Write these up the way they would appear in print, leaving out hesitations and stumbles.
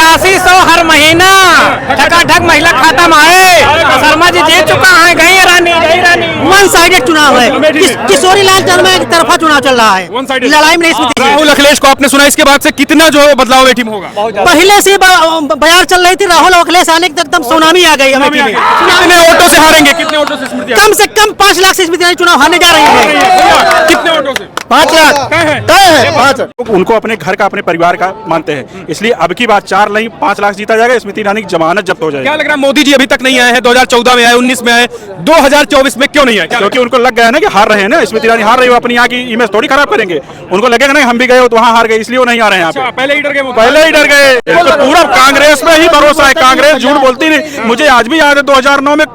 8500 हर महीना ठकाठक महिला खाता में आए। शर्मा जी जीत चुका है, गई रानी गई रानी। वन साइडेड चुनाव है, किशोरी लाल शर्मा एक तरफा चुनाव चल रहा है, लड़ाई में नहीं। राहुल अखिलेश को आपने सुना, इसके बाद से कितना जो है बदलाव एटी में होगा? पहले से बयार चल रही थी, राहुल अखिलेश आने की एकदम सुनामी आ गई। कितने वोटों से हारेंगे? कितने वोटों से स्मृति? कम से कम 5 लाख से स्मृति ईरानी चुनाव हारने जा रही है। कितने वोटों से? 5 लाख तय है। उनको अपने घर का, अपने परिवार का मानते हैं, इसलिए अब की बात 4 नहीं 5 लाख जीता जाएगा। स्मृति ईरानी की जमानत जब्त हो जाएगी। क्या लग रहा है, मोदी जी अभी तक नहीं आए हैं? 2014 में आए, 19 में आए, 2024 में क्यों नहीं आए? क्योंकि उनको लग गया है ना कि हार रहे हैं ना, स्मृति ईरानी हार रही हो, अपनी यहाँ की इमेज थोड़ी खराब करेंगे। उनको लगेगा ना हम भी गए हो तो वहाँ हार गए, इसलिए वो नहीं आ रहे हैं यहाँ पे। पहले ही डर गए, पहले ही डर गए। तो पूरा कांग्रेस में ही भरोसा है, कांग्रेस झूठ बोलती नहीं। मुझे आज भी याद है 2009 में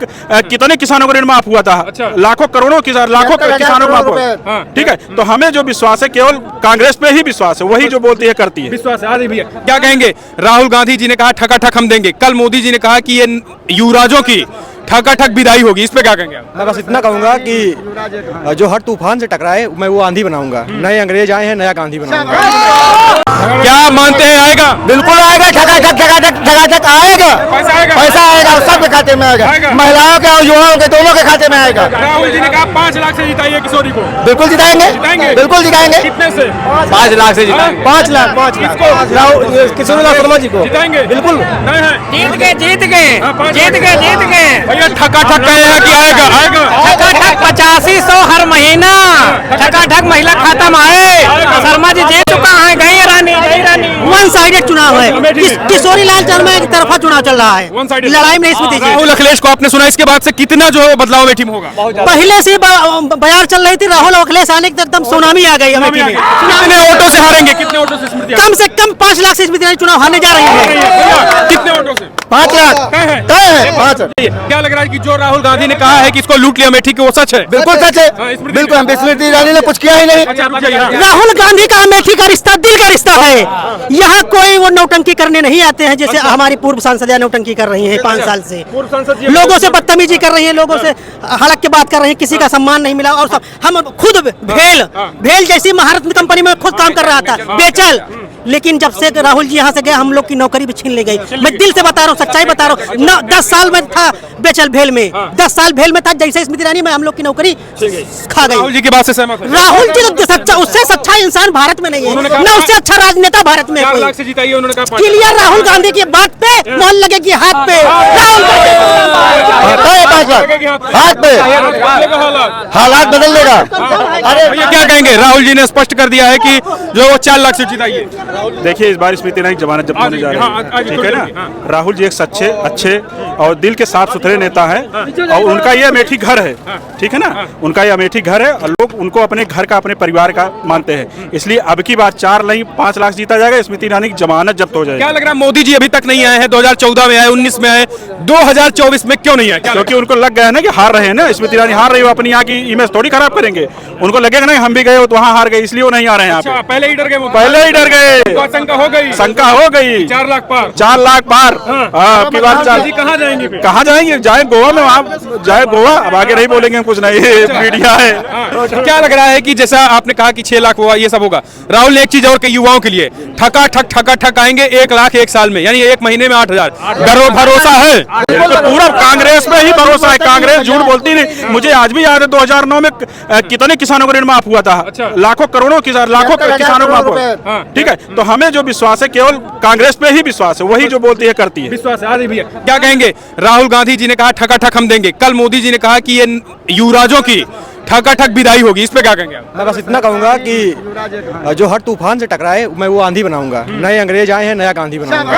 कितने किसानों को ऋण माफ हुआ था, लाखों करोड़ों किसान, लाखों किसानों को माफ हुआ। ठीक है, तो हमें जो विश्वास है केवल कांग्रेस पे ही विश्वास है, वही जो बोलती है करती है। विश्वास है। भैया क्या कहेंगे? राहुल गांधी जी ने कहा ठकाठक हम देंगे, कल मोदी जी ने कहा कि ये युवराजों की ठकाठक विदाई होगी, इस पे क्या कहेंगे? मैं बस इतना कहूंगा कि जो हर तूफान से टकराए मैं वो आंधी बनाऊंगा। नए अंग्रेज आए हैं, नया गांधी बनाऊंगा। क्या मानते हैं आएगा? बिल्कुल आएगा, ठकाठक आएगा। पैसा आएगा, सबके खाते में आएगा, महिलाओं के और युवाओं के दोनों के खाते में आएगा। राहुल जी ने कहा 5 लाख से जिताइए किशोरी को। बिल्कुल जिताएंगे, बिल्कुल जिताएंगे। कितने से? 5 लाख से जिताएंगे। 5 लाख किशोरी लाल शर्मा जी को जिताएंगे, बिल्कुल। जीत गए। भैया ठकाठक कहे हैं कि आएगा? ठकाठक 8500 हर महीना ठकाठक महिला खाता में आए। शर्मा जी जीत चुका है, गई रानी गई रानी। वन साइडेड चुनाव है, किशोरी लाल शर्मा एक तरफा चुनाव चल रहा है, लड़ाई में नहीं। राहुल अखिलेश को आपने सुना, इसके बाद से कितना जो है बदलाव एटी में होगा? पहले से बयार चल रही थी, राहुल अखिलेश आने की एकदम सुनामी आ गई। कितने वोटों से हारेंगे? कितने वोटों से स्मृति? कम से कम 5 लाख से स्मृति ईरानी चुनाव हारने जा रही है। कितने वोटों से? 5 लाख तय है। 5। क्या लग रहा है कि जो राहुल गांधी ने कहा है कि इसको लूट लिया अमेठी, वो सच है? बिल्कुल सच है, बिल्कुल। स्मृति ईरानी ने कुछ किया ही नहीं। राहुल गांधी का अमेठी का रिश्ता दिल का रिश्ता है। यहाँ कोई वो नौटंकी करने नहीं आते हैं, जैसे हमारी पूर्व सांसद नौटंकी कर रही हैं 5 साल से। लोगों से बदतमीजी कर रही हैं, लोगों से हड़क के बात कर रहे हैं, किसी का सम्मान नहीं मिला। और सब हम खुद भेल जैसी महारत्न कंपनी में खुद काम कर रहा था, बेचल। लेकिन जब से राहुल जी यहाँ से गए, हम लोग की नौकरी भी छीन ली गई। मैं दिल से बता रहा हूँ, सच्चाई बता रहा हूँ। 10 साल में था बेचल भेल में, 10 साल भेल में था, जैसे स्मृति ईरानी में हम लोग की नौकरी खा गई। राहुल जी की बात से सहमत है? राहुल जी तो सच्चा, उससे सच्चा इंसान भारत में नहीं है, न उससे अच्छा राजनेता भारत में। 4 लाख से जिताइए, उन्होंने कहा। क्लियर राहुल गांधी की बात पे मोहर लगेगी हाथ पे। हाथ पे हालात बदल देगा। अरे भैया क्या कहेंगे? राहुल जी ने स्पष्ट कर दिया है कि जो 4 लाख से जिताइए। देखिए इस बार स्मृति ईरानी की जमानत जब्त होने जा रही है, ठीक है ना। राहुल जी एक सच्चे, अच्छे और दिल के साफ सुथरे नेता हैं, और उनका ये अमेठी घर है, ठीक है ना। उनका ये अमेठी घर है और लोग उनको अपने घर का, अपने परिवार का मानते हैं, इसलिए अब की बात 4 नहीं 5 लाख जीता जाएगा। स्मृति ईरानी की जमानत जब्त हो जाएगी। क्या लग रहा है, मोदी जी अभी तक नहीं आए हैं? 2014 में आए, 19 में आए, 2024 में क्यों नहीं आए? क्योंकि उनको लग गया है ना कि हार रहे हैं ना, स्मृति ईरानी हार रही हो, अपनी यहाँ की इमेज थोड़ी खराब करेंगे। उनको लगेगा ना हम भी गए हो तो वहाँ हार गए, इसलिए वो नहीं आ रहे हैं यहाँ पे। पहले ही डर गए, पहले ही डर गए। शंका हो गई, 4 लाख पार। 4 लाख पार। आपकी बात कहाँ जाएंगे? कहाँ जाएंगे? जाए गोवा में, वहाँ जाए गोवा। अब आगे नहीं बोलेंगे, कुछ नहीं, मीडिया है। क्या लग रहा है कि जैसा आपने कहा कि 6 लाख हुआ, ये सब होगा, राहुल ने एक चीज और कही युवाओं के लिए, ठकाठक आएंगे 1 लाख 1 साल में, यानी 1 महीने में 8000। भरोसा है? पूरा कांग्रेस में ही भरोसा है, कांग्रेस झूठ बोलती नहीं। मुझे आज भी याद है 2009 में कितने किसानों को ऋण माफ हुआ था, लाखों करोड़ों किसान, लाखों किसानों को माफ हुआ। ठीक है, तो हमें जो विश्वास है केवल कांग्रेस पे ही विश्वास है, वही जो बोलती है करती है। विश्वास है। भैया क्या कहेंगे? राहुल गांधी जी ने कहा ठकाठक हम देंगे, कल मोदी जी ने कहा कि ये युवराजों की ठकाठक विदाई होगी, इस पे क्या कहेंगे? मैं बस इतना कहूंगा कि जो हर तूफान से टकराए मैं वो आंधी बनाऊंगा। नए अंग्रेज आए हैं, नया गांधी बनाऊंगा।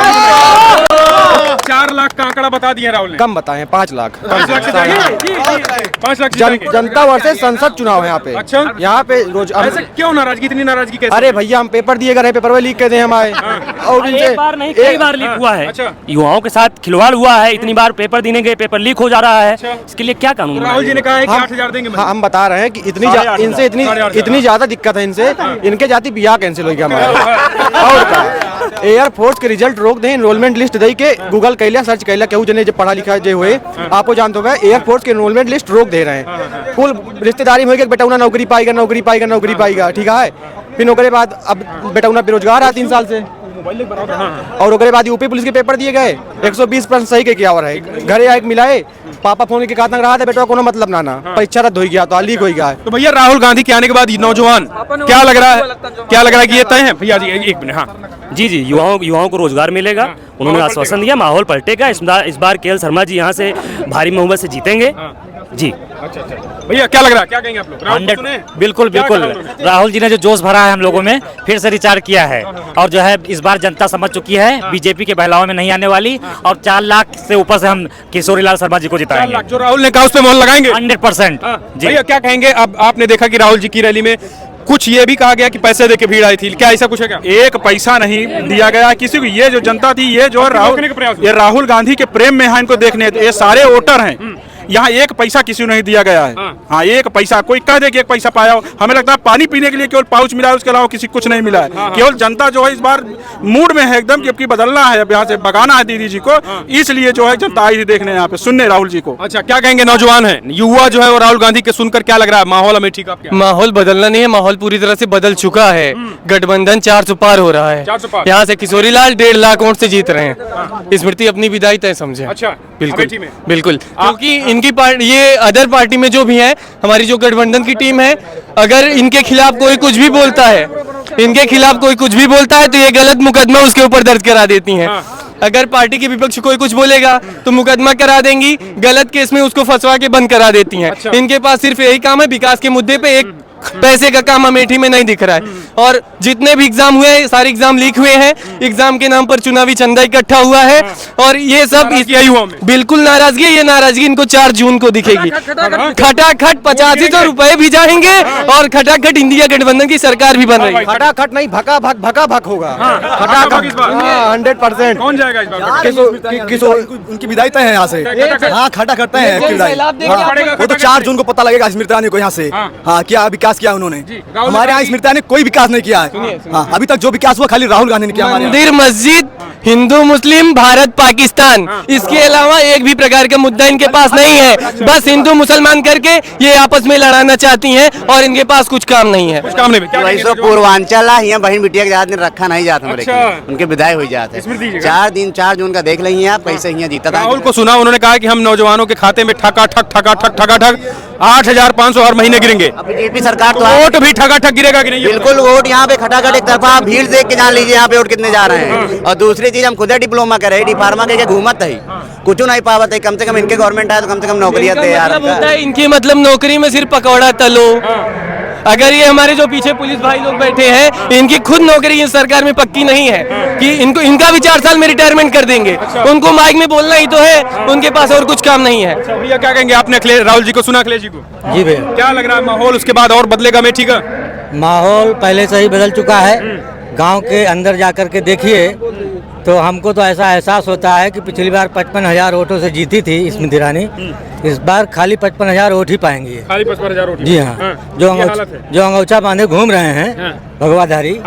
4 लाख का आंकड़ा बता दिया राहुल ने। कम बताए 5 लाख। 5 लाख से जाएंगे? 5 लाख जनता वर्सेस संसद चुनाव है यहाँ पे। अच्छा, यहाँ पे रोज ऐसे क्यों नाराजगी, इतनी नाराजगी कैसे? अरे भैया हम पेपर दिए गए, पेपर में लीक कर दे हम आए, और एक बार नहीं कई बार लीक हुआ है। युवाओं के साथ खिलवाड़ हुआ है, इतनी बार पेपर देने गए, पेपर लीक हो जा रहा है। इसके लिए क्या कानून? राहुल जी ने कहा है कि 8000 देंगे। हम बता रहे हैं कि इनसे इतनी ज्यादा दिक्कत है, इनसे इनके जाति बियाह कैंसिल हो गया हमारा। और क्या एयरफोर्स के रिजल्ट रोक दे, एनरोलमेंट लिस्ट दे के गूगल कैला सर्च कैला केहू जने जब पढ़ा लिखा जे हुए आपको जानते हो एयरफोर्स के एनरोलमेंट लिस्ट रोक दे रहे हैं। फुल रिश्तेदारी में बेटा उन्हें नौकरी पाएगा, ठीक है। फिर नौकरी बाद अब बेटा उन्हें बेरोजगार है 3 साल से। और उसके बाद यूपी पुलिस के पेपर दिए गए 120% सही के क्या हो रहा है। घरे आके मिलाए पापा फोन के कहता रहा था बेटा कोनो मतलब ना परीक्षा रद्द हो गया तो लीक हो गया। तो भैया राहुल गांधी के आने के बाद नौजवान क्या लग रहा है कि ये तय है भैया जी? एक मिनट। हाँ जी युवाओं को रोजगार मिलेगा। उन्होंने आश्वासन दिया माहौल पलटेगा। इस बार केएल शर्मा जी यहाँ से भारी बहुमत से जीतेंगे जी। अच्छा भैया क्या लग रहा है, क्या कहेंगे आप लोग? राहुल को सुने? बिल्कुल राहुल जी ने जो जोश भरा है हम लोगों में फिर से रिचार्ज किया है और जो है इस बार जनता समझ चुकी है बीजेपी के बहलाव में नहीं आने वाली और 4 लाख से ऊपर से हम किशोरीलाल शर्मा जी को जिताएंगे। जो राहुल ने कहा उस पे मोहर लगाएंगे 100%। भैया क्या कहेंगे? अब आपने देखा कि राहुल जी की रैली में कुछ ये भी कहा गया कि पैसे दे के भीड़ आई थी, क्या ऐसा कुछ है क्या? एक पैसा नहीं दिया गया किसी को। ये जो जनता थी ये जो राहुल गांधी के प्रेम में है, इनको देखने ये सारे वोटर हैं। यहाँ एक पैसा किसी को नहीं दिया गया है। हाँ एक पैसा कोई कह दे कि एक पैसा पाया हो, हमें लगता है पानी पीने के लिए केवल पाउच मिला है, उसके अलावा किसी कुछ नहीं मिला है। केवल जनता जो है इस बार मूड में है एकदम कि बदलना है, अब यहाँ से भगाना है दीदी जी को, इसलिए जो है जनता आई थी देखने यहाँ पे सुनने राहुल जी को। अच्छा क्या कहेंगे नौजवान है युवा जो है वो राहुल गांधी के सुनकर क्या लग रहा है? माहौल अमेठी का माहौल बदलना नहीं है, माहौल पूरी तरह से बदल चुका है। गठबंधन 400 पार हो रहा है। 400 पार। यहाँ से किशोरीलाल 1.5 लाख वोट से जीत रहे हैं। स्मृति अपनी विदाई तय समझे। अच्छा बिल्कुल क्योंकि इनकी पार्टी ये अदर पार्टी में जो भी है हमारी जो गठबंधन की टीम है, अगर इनके खिलाफ कोई कुछ भी बोलता है तो ये गलत मुकदमा उसके ऊपर दर्ज करा देती हैं। अगर पार्टी के विपक्ष कोई कुछ बोलेगा तो मुकदमा करा देंगी, गलत केस में उसको फंसवा के बंद करा देती हैं। इनके पास सिर्फ यही काम है, विकास के मुद्दे पे एक पैसे का काम अमेठी में नहीं दिख रहा है। और जितने भी एग्जाम हुए हैं सारे एग्जाम लीक हुए हैं, एग्जाम के नाम पर चुनावी चंदा इकट्ठा हुआ है और ये सब बिल्कुल नाराजगी। ये नाराजगी इनको 4 जून को दिखेगी। खटाखट 8500 रुपए भी जाएंगे और खटाखट इंडिया गठबंधन की सरकार भी बन रही है। खटाखट नहीं भका भक होगा। 100%। कौन जाएगा इस बार? उनकी विदाई तय है यहाँ से। हाँ खटाखट तय है। वो तो 4 जून को पता लगेगा स्मृति ईरानी को यहाँ से। हाँ क्या विकास किया उन्होंने? हमारे यहाँ स्मृति ने कोई विकास नहीं किया है। हाँ, अभी तक जो विकास हुआ खाली राहुल गांधी ने किया। मंदिर मस्जिद हिंदू मुस्लिम भारत पाकिस्तान इसके अलावा एक भी प्रकार का मुद्दा इनके पास नहीं है। बस हिंदू मुसलमान करके ये आपस में लड़ाना चाहती हैं और इनके पास कुछ काम नहीं है। वैसे पूर्वांचल यहाँ बहन बिटिया के ज्यादा दिन रखा नहीं जाता। उनके विदाई हो जाते 4 जून का देख लेंगे आप कैसे यहाँ जीता था। राहुल को सुना उन्होंने कहा कि हम नौजवानों के खाते में ठका ठक 8,500 हर महीने गिरेंगे। बीजेपी सरकार तो वोट भी ठका ठक गिरेगा कि नहीं? बिल्कुल वोट यहाँ पे खटाखट एक तरफा भीड़ देख के जान लीजिए यहाँ पे वोट कितने जा रहे हैं। और दूसरी चीज हम खुद डिप्लोमा कर रहे डिफार्मा के घूमत है कुछ नहीं पावत है। कम से कम इनके गवर्नमेंट है तो कम से कम नौकरियां दे यार। इनकी मतलब नौकरी में सिर्फ पकौड़ा तलो। अगर ये हमारे जो पीछे पुलिस भाई लोग बैठे हैं इनकी खुद नौकरी इस सरकार में पक्की नहीं है कि इनका भी 4 साल में रिटायरमेंट कर देंगे। उनको माइक में बोलना ही तो है, उनके पास और कुछ काम नहीं है। भैया क्या कहेंगे? आपने राहुल जी को सुना, अखिलेश जी को? जी भैया क्या लग रहा है माहौल उसके बाद और बदलेगा अमेठी का? माहौल पहले से ही बदल चुका है। गांव के अंदर जाकर के देखिए तो हमको तो ऐसा एहसास होता है कि पिछली बार 55,000 वोटों से जीती थी स्मृति ईरानी, इस बार खाली 55,000 वोट ही पाएंगी। खाली 55,000 वोट? जी हाँ। जो अंगौछा बांधे घूम रहे हैं भगवाधारी,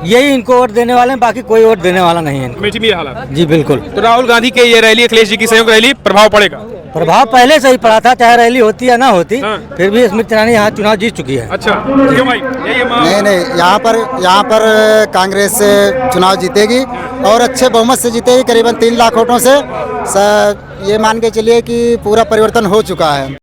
यही इनको वोट देने वाले हैं, बाकी कोई वोट देने वाला नहीं है अमेठी में ये हालत। जी बिल्कुल। तो राहुल गांधी के ये रैली अखिलेश जी की संयुक्त रैली प्रभाव पड़ेगा? प्रभाव पहले से ही पड़ा था, चाहे रैली होती या ना होती, फिर भी स्मृति ईरानी यहाँ चुनाव जीत चुकी है। अच्छा क्यों भाई? नहीं यहाँ पर कांग्रेस से चुनाव जीतेगी और अच्छे बहुमत से जीतेगी, करीबन 3 लाख वोटों से। ये मान के चलिए कि पूरा परिवर्तन हो चुका है।